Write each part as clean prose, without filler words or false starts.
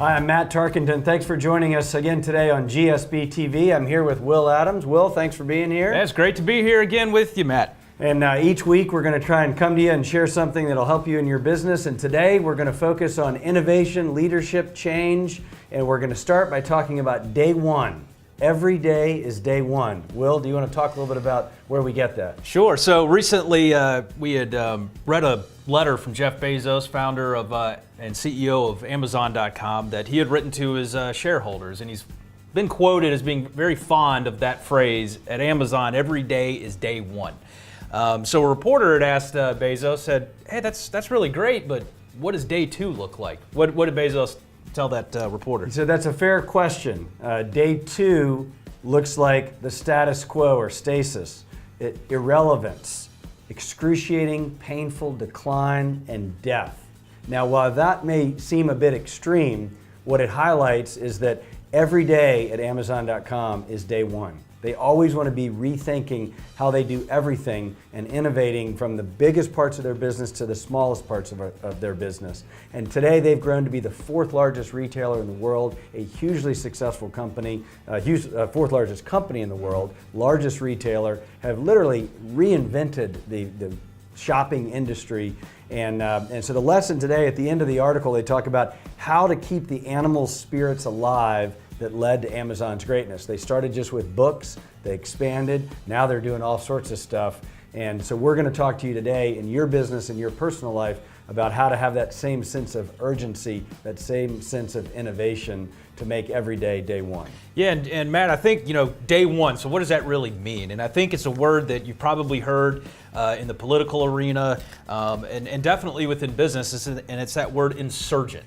Hi, I'm Matt Tarkenton. Thanks for joining us again today on GSB TV. I'm here with Will Adams. Will, thanks for being here. It's great to be here again with you, Matt. And each week we're going to try and come to you and share something that'll help you in your business. And today we're going to focus on innovation, leadership, change. And we're going to start by talking about day one. Every day is day one. Will, do you want to talk a little bit about where we get that? Sure. So recently we had read a letter from Jeff Bezos, founder of and CEO of Amazon.com, that he had written to his shareholders. And he's been quoted as being very fond of that phrase, at Amazon, every day is day one. So a reporter had asked Bezos, said, hey, that's really great, but what does day two look like? What did Bezos tell that reporter? He said, that's a fair question. Day two looks like the status quo or stasis, irrelevance, excruciating, painful decline, and death. Now, while that may seem a bit extreme, what it highlights is that every day at Amazon.com is day one. They always want to be rethinking how they do everything and innovating from the biggest parts of their business to the smallest parts of their business. And today they've grown to be the fourth largest retailer in the world, a hugely successful company, fourth largest company in the world, largest retailer, have literally reinvented the shopping industry. And so the lesson today, at the end of the article, they talk about how to keep the animal spirits alive that led to Amazon's greatness. They started just with books, they expanded, now they're doing all sorts of stuff. And so we're going to talk to you today in your business and your personal life about how to have that same sense of urgency, that same sense of innovation to make every day day one. Yeah, and Matt, I think, day one, so what does that really mean? And I think it's a word that you've probably heard in the political arena and definitely within business, and it's that word insurgent.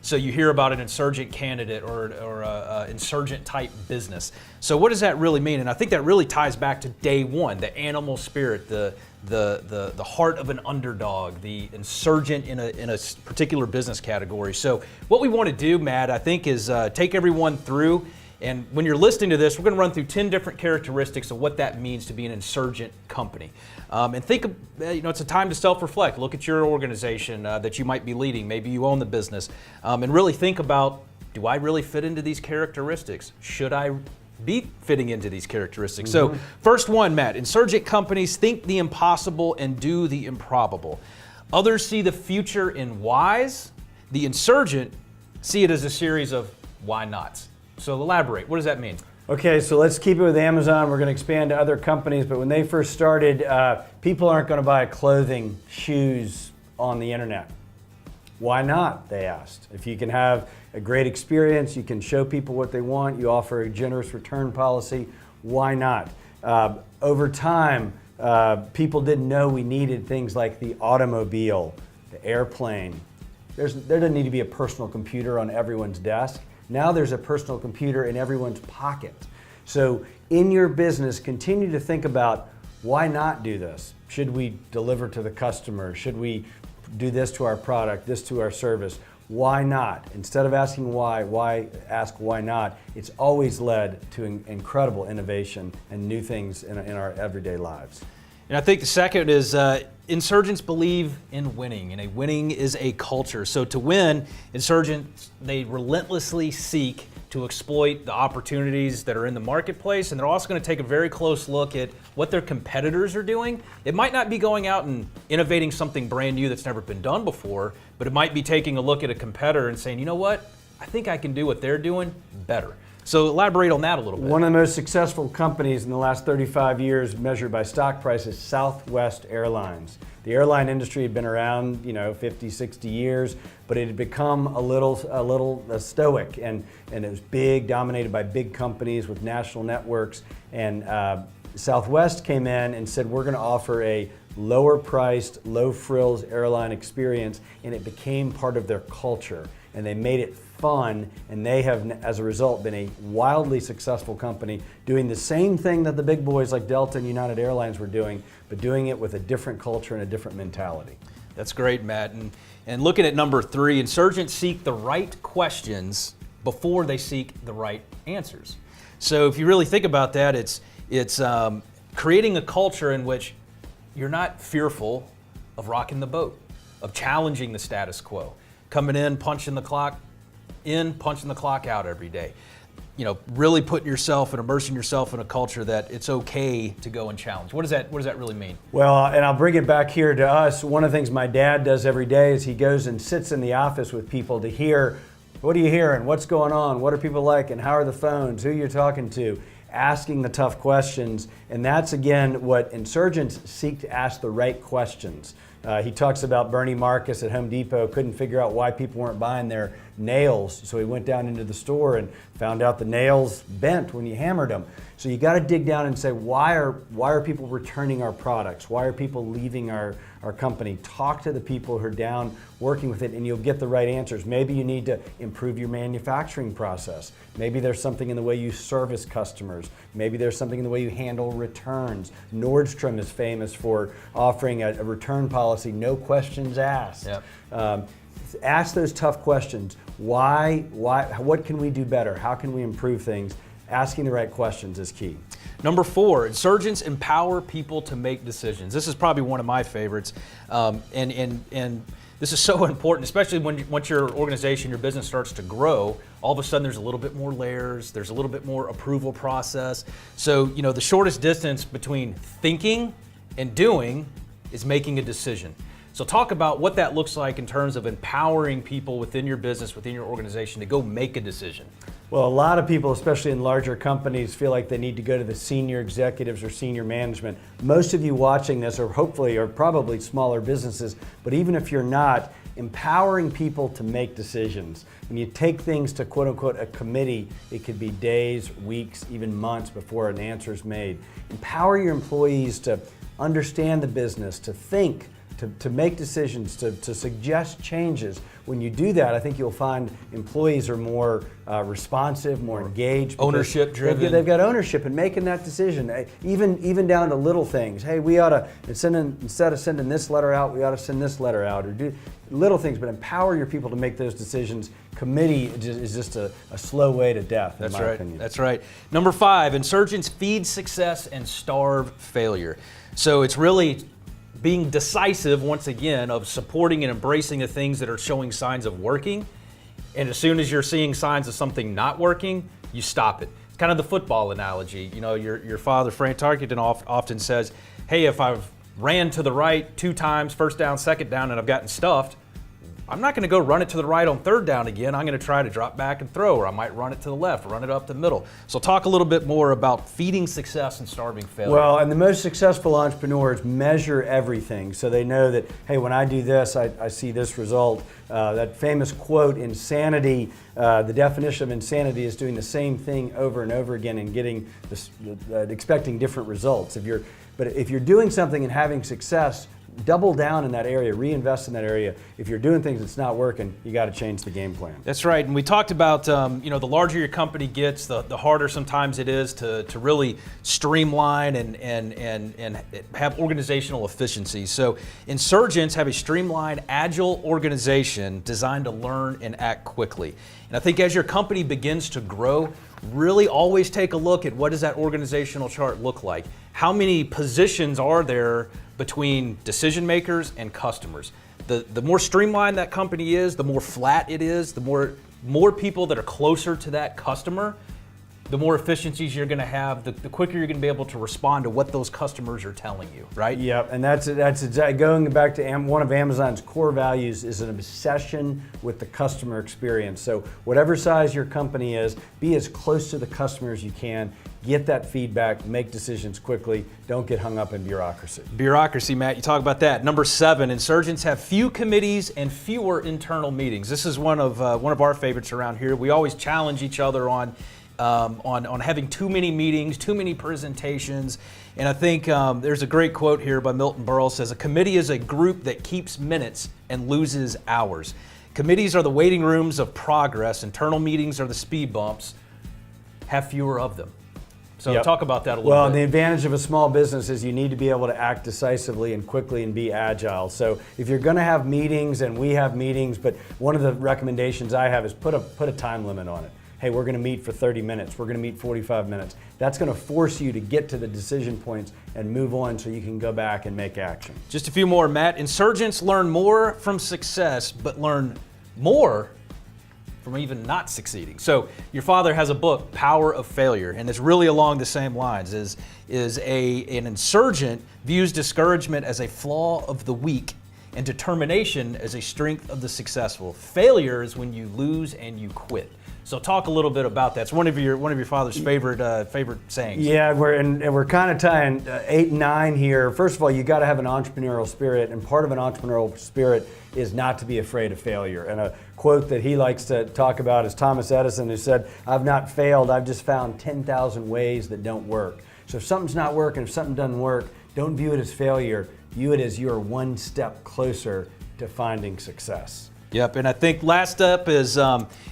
So you hear about an insurgent candidate or an insurgent type business. So what does that really mean? And I think that really ties back to day one, the animal spirit, the heart of an underdog, the insurgent in a particular business category. So what we want to do, Matt, I think is take everyone through. And when you're listening to this, we're going to run through 10 different characteristics of what that means to be an insurgent company. And think, it's a time to self-reflect. Look at your organization that you might be leading. Maybe you own the business. And really think about, do I really fit into these characteristics? Should I be fitting into these characteristics? So first one, Matt, insurgent companies think the impossible and do the improbable. Others see the future in whys. The insurgent see it as a series of why nots. So elaborate, what does that mean? Okay, so let's keep it with Amazon. We're going to expand to other companies, but when they first started, people aren't going to buy clothing, shoes on the internet. Why not, they asked. If you can have a great experience, you can show people what they want, you offer a generous return policy, why not? Over time, people didn't know we needed things like the automobile, the airplane. There doesn't need to be a personal computer on everyone's desk. Now there's a personal computer in everyone's pocket. So in your business, continue to think about, why not do this? Should we deliver to the customer? Should we do this to our product, this to our service? Why not? Instead of asking why ask why not? It's always led to incredible innovation and new things in our everyday lives. And I think the second is insurgents believe in winning, and winning is a culture. So to win, insurgents, they relentlessly seek to exploit the opportunities that are in the marketplace, and they're also going to take a very close look at what their competitors are doing. It might not be going out and innovating something brand new that's never been done before, but it might be taking a look at a competitor and saying, you know what, I think I can do what they're doing better. So elaborate on that a little bit. One of the most successful companies in the last 35 years measured by stock price is Southwest Airlines. The airline industry had been around, 50, 60 years, but it had become a little stoic, and it was big, dominated by big companies with national networks. And Southwest came in and said, we're going to offer a lower priced, low frills airline experience, and it became part of their culture. And they made it fun, and they have, as a result, been a wildly successful company doing the same thing that the big boys like Delta and United Airlines were doing, but doing it with a different culture and a different mentality. That's great, Matt. And looking at number 3, insurgents seek the right questions before they seek the right answers. So if you really think about that, it's creating a culture in which you're not fearful of rocking the boat, of challenging the status quo, coming in, punching the clock, in, punching the clock out every day. You know, really putting yourself and immersing yourself in a culture that it's okay to go and challenge. What does that really mean? Well, and I'll bring it back here to us. One of the things my dad does every day is he goes and sits in the office with people to hear, what are you hearing? What's going on? What are people like? And how are the phones? Who you're talking to? Asking the tough questions. And that's, again, what Insurgents seek to ask the right questions. He talks about Bernie Marcus at Home Depot couldn't figure out why people weren't buying their nails. So he went down into the store and found out the nails bent when you hammered them. So you got to dig down and say, why are people returning our products? Why are people leaving our company? Talk to the people who are down working with it, and you'll get the right answers. Maybe you need to improve your manufacturing process. Maybe there's something in the way you service customers. Maybe there's something in the way you handle returns. Nordstrom is famous for offering a return policy, no questions asked. Yep. Ask those tough questions. Why? What can we do better? How can we improve things? Asking the right questions is key. Number 4, Insurgents empower people to make decisions. This is probably one of my favorites, and this is so important, especially once your organization, your business starts to grow. All of a sudden, there's a little bit more layers. There's a little bit more approval process. So, you know, the shortest distance between thinking and doing is making a decision. So talk about what that looks like in terms of empowering people within your business, within your organization to go make a decision. Well, a lot of people, especially in larger companies, feel like they need to go to the senior executives or senior management. Most of you watching this are probably smaller businesses, but even if you're not, empowering people to make decisions. When you take things to quote unquote a committee, it could be days, weeks, even months before an answer is made. Empower your employees to understand the business, to think, to make decisions, to suggest changes. When you do that, I think you'll find employees are more responsive, more engaged. Ownership driven. They've got ownership in making that decision, even down to little things. Hey, we ought to, instead of sending this letter out, we ought to send this letter out, or do little things, but empower your people to make those decisions. Committee is just a slow way to death, in my opinion. That's right. Number 5, Insurgents feed success and starve failure. So it's really being decisive, once again, of supporting and embracing the things that are showing signs of working. And as soon as you're seeing signs of something not working, you stop it. It's kind of the football analogy. You know, your father, Frank Tarkenton, often says, hey, if I've ran to the right 2 times, first down, second down, and I've gotten stuffed, I'm not going to go run it to the right on third down again. I'm going to try to drop back and throw, or I might run it to the left, run it up the middle. So talk a little bit more about feeding success and starving failure. Well, and the most successful entrepreneurs measure everything. So they know that, hey, when I do this, I see this result. That famous quote, insanity, the definition of insanity is doing the same thing over and over again and getting expecting different results. But if you're doing something and having success, double down in that area, reinvest in that area. If you're doing things that's not working, you got to change the game plan. That's right, and we talked about the larger your company gets, the harder sometimes it is to really streamline and have organizational efficiency. So Insurgents have a streamlined, agile organization designed to learn and act quickly. And I think as your company begins to grow, really always take a look at what does that organizational chart look like. How many positions are there between decision makers and customers? The more streamlined that company is, the more flat it is, the more people that are closer to that customer, the more efficiencies you're going to have, the quicker you're going to be able to respond to what those customers are telling you, right? Yep, and that's exactly, going back to one of Amazon's core values is an obsession with the customer experience. So whatever size your company is, be as close to the customer as you can, get that feedback, make decisions quickly, don't get hung up in bureaucracy. Bureaucracy, Matt, you talk about that. Number 7, Insurgents have few committees and fewer internal meetings. This is one of our favorites around here. We always challenge each other on having too many meetings, too many presentations. And I think there's a great quote here by Milton Berle, says, a committee is a group that keeps minutes and loses hours. Committees are the waiting rooms of progress. Internal meetings are the speed bumps. Have fewer of them. So talk about that a little bit. Well, the advantage of a small business is you need to be able to act decisively and quickly and be agile. So if you're going to have meetings, and we have meetings, but one of the recommendations I have is put a time limit on it. Hey, we're going to meet for 30 minutes. We're going to meet 45 minutes. That's going to force you to get to the decision points and move on so you can go back and make action. Just a few more, Matt. Insurgents learn more from success, but learn more from even not succeeding. So your father has a book, Power of Failure, and it's really along the same lines. An insurgent views discouragement as a flaw of the weak and determination as a strength of the successful. Failure is when you lose and you quit. So talk a little bit about that. It's one of your father's favorite sayings. Yeah, we're kind of tying 8 and 9 here. First of all, you got to have an entrepreneurial spirit, and part of an entrepreneurial spirit is not to be afraid of failure. And a quote that he likes to talk about is Thomas Edison, who said, "I've not failed, I've just found 10,000 ways that don't work." So if something's not working, if something doesn't work, don't view it as failure. View it as you're one step closer to finding success. Yep, and I think last up is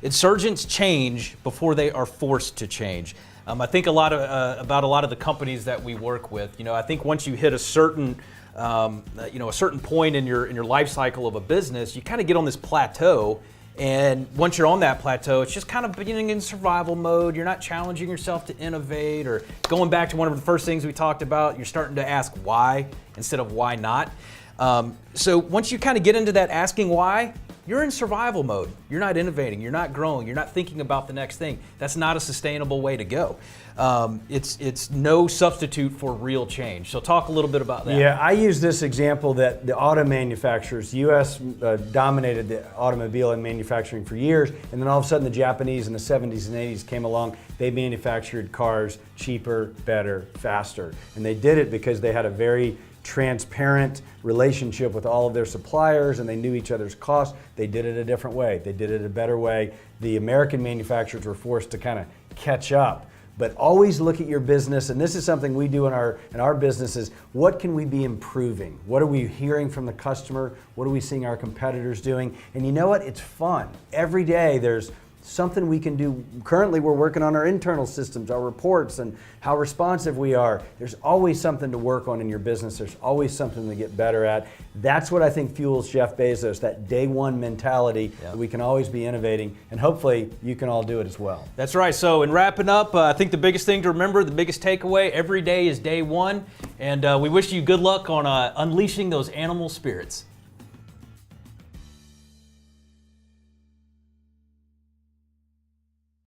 insurgents change before they are forced to change. I think about a lot of the companies that we work with. I think once you hit a certain point in your life cycle of a business, you kind of get on this plateau. And once you're on that plateau, it's just kind of beginning in survival mode. You're not challenging yourself to innovate, or going back to one of the first things we talked about, you're starting to ask why instead of why not. So once you kind of get into that asking why, you're in survival mode. You're not innovating, you're not growing, you're not thinking about the next thing. That's not a sustainable way to go. It's no substitute for real change. So talk a little bit about that. Yeah, I use this example that the auto manufacturers, U.S. Dominated the automobile and manufacturing for years, and then all of a sudden the Japanese in the 70s and 80s came along. They manufactured cars cheaper, better, faster. And they did it because they had a very transparent relationship with all of their suppliers, and they knew each other's costs. They did it a different way. They did it a better way. The American manufacturers were forced to kind of catch up. But always look at your business, and this is something we do in our businesses. What can we be improving? What are we hearing from the customer? What are we seeing our competitors doing? And you know what? It's fun. Every day there's something we can do. Currently we're working on our internal systems, our reports, and how responsive we are. There's always something to work on in your business. There's always something to get better at. That's what I think fuels Jeff Bezos, that day one mentality. That we can always be innovating, and hopefully you can all do it as well. That's right. So in wrapping up, I think the biggest thing to remember, the biggest takeaway, every day is day one, and we wish you good luck on unleashing those animal spirits.